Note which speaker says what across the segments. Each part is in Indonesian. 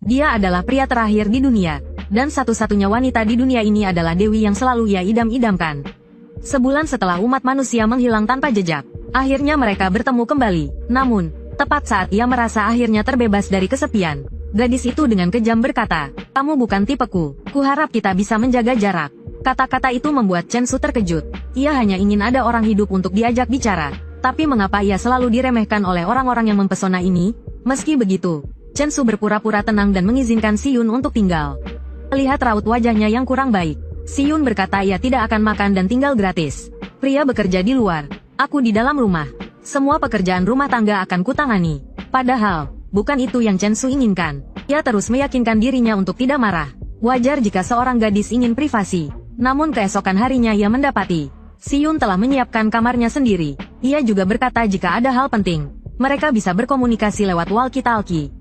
Speaker 1: Dia adalah pria terakhir di dunia, dan satu-satunya wanita di dunia ini adalah Dewi yang selalu ia idam-idamkan. Sebulan setelah umat manusia menghilang tanpa jejak, akhirnya mereka bertemu kembali. Namun, tepat saat ia merasa akhirnya terbebas dari kesepian, gadis itu dengan kejam berkata, "Kamu bukan tipeku, kuharap kita bisa menjaga jarak." Kata-kata itu membuat Chen Su terkejut. Ia hanya ingin ada orang hidup untuk diajak bicara. Tapi mengapa ia selalu diremehkan oleh orang-orang yang mempesona ini? Meski begitu, Chen Su berpura-pura tenang dan mengizinkan Si Yun untuk tinggal. Melihat raut wajahnya yang kurang baik, Si Yun berkata ia tidak akan makan dan tinggal gratis. Pria bekerja di luar, aku di dalam rumah. Semua pekerjaan rumah tangga akan kutangani. Padahal, bukan itu yang Chen Su inginkan. Ia terus meyakinkan dirinya untuk tidak marah. Wajar jika seorang gadis ingin privasi. Namun keesokan harinya ia mendapati Si Yun telah menyiapkan kamarnya sendiri. Ia juga berkata jika ada hal penting, mereka bisa berkomunikasi lewat walkie-talkie.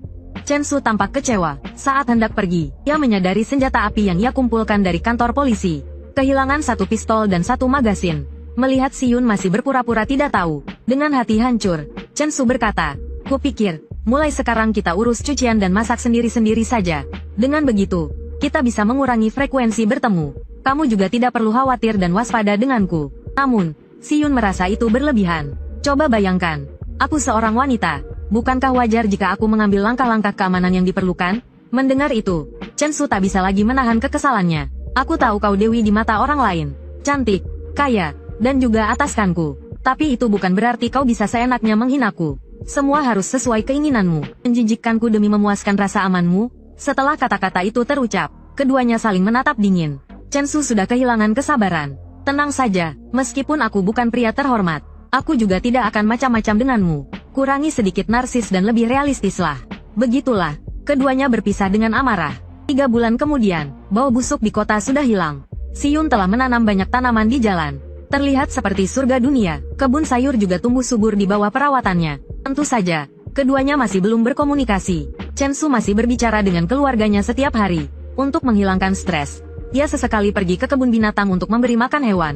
Speaker 1: Chen Su tampak kecewa. Saat hendak pergi, ia menyadari senjata api yang ia kumpulkan dari kantor polisi kehilangan satu pistol dan satu magasin. Melihat Si Yun masih berpura-pura tidak tahu, dengan hati hancur, Chen Su berkata, "Kupikir, mulai sekarang kita urus cucian dan masak sendiri-sendiri saja. Dengan begitu, kita bisa mengurangi frekuensi bertemu. Kamu juga tidak perlu khawatir dan waspada denganku." Namun, Si Yun merasa itu berlebihan. Coba bayangkan, aku seorang wanita. Bukankah wajar jika aku mengambil langkah-langkah keamanan yang diperlukan? Mendengar itu, Chen Su tak bisa lagi menahan kekesalannya. Aku tahu kau dewi di mata orang lain. Cantik, kaya, dan juga ataskanku. Tapi itu bukan berarti kau bisa seenaknya menghinaku. Semua harus sesuai keinginanmu. Menjijikkanku demi memuaskan rasa amanmu. Setelah kata-kata itu terucap, keduanya saling menatap dingin. Chen Su sudah kehilangan kesabaran. Tenang saja, meskipun aku bukan pria terhormat, aku juga tidak akan macam-macam denganmu. Kurangi sedikit narsis dan lebih realistislah. Begitulah, keduanya berpisah dengan amarah. 3 bulan kemudian, bau busuk di kota sudah hilang. Si Yun telah menanam banyak tanaman di jalan. Terlihat seperti surga dunia. Kebun sayur juga tumbuh subur di bawah perawatannya. Tentu saja, keduanya masih belum berkomunikasi. Chen Su masih berbicara dengan keluarganya setiap hari. Untuk menghilangkan stres, ia sesekali pergi ke kebun binatang untuk memberi makan hewan.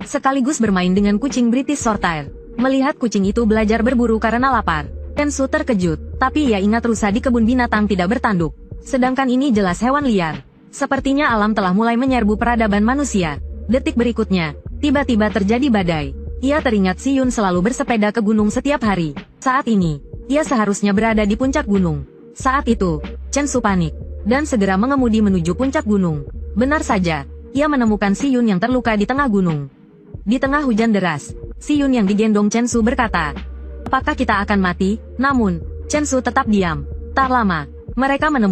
Speaker 1: Sekaligus bermain dengan kucing British Shorthair. Melihat kucing itu belajar berburu karena lapar, Chen Su terkejut, tapi ia ingat rusa di kebun binatang tidak bertanduk. Sedangkan ini jelas hewan liar. Sepertinya alam telah mulai menyerbu peradaban manusia. Detik berikutnya, tiba-tiba terjadi badai. Ia teringat Si Yun selalu bersepeda ke gunung setiap hari. Saat ini, ia seharusnya berada di puncak gunung. Saat itu, Chen Su panik, dan segera mengemudi menuju puncak gunung. Benar saja, ia menemukan Si Yun yang terluka di tengah gunung. Di tengah hujan deras, Si Yun yang digendong Chen Su berkata, "Apakah kita akan mati?" Namun, Chen Su tetap diam. Tak lama, mereka menemukan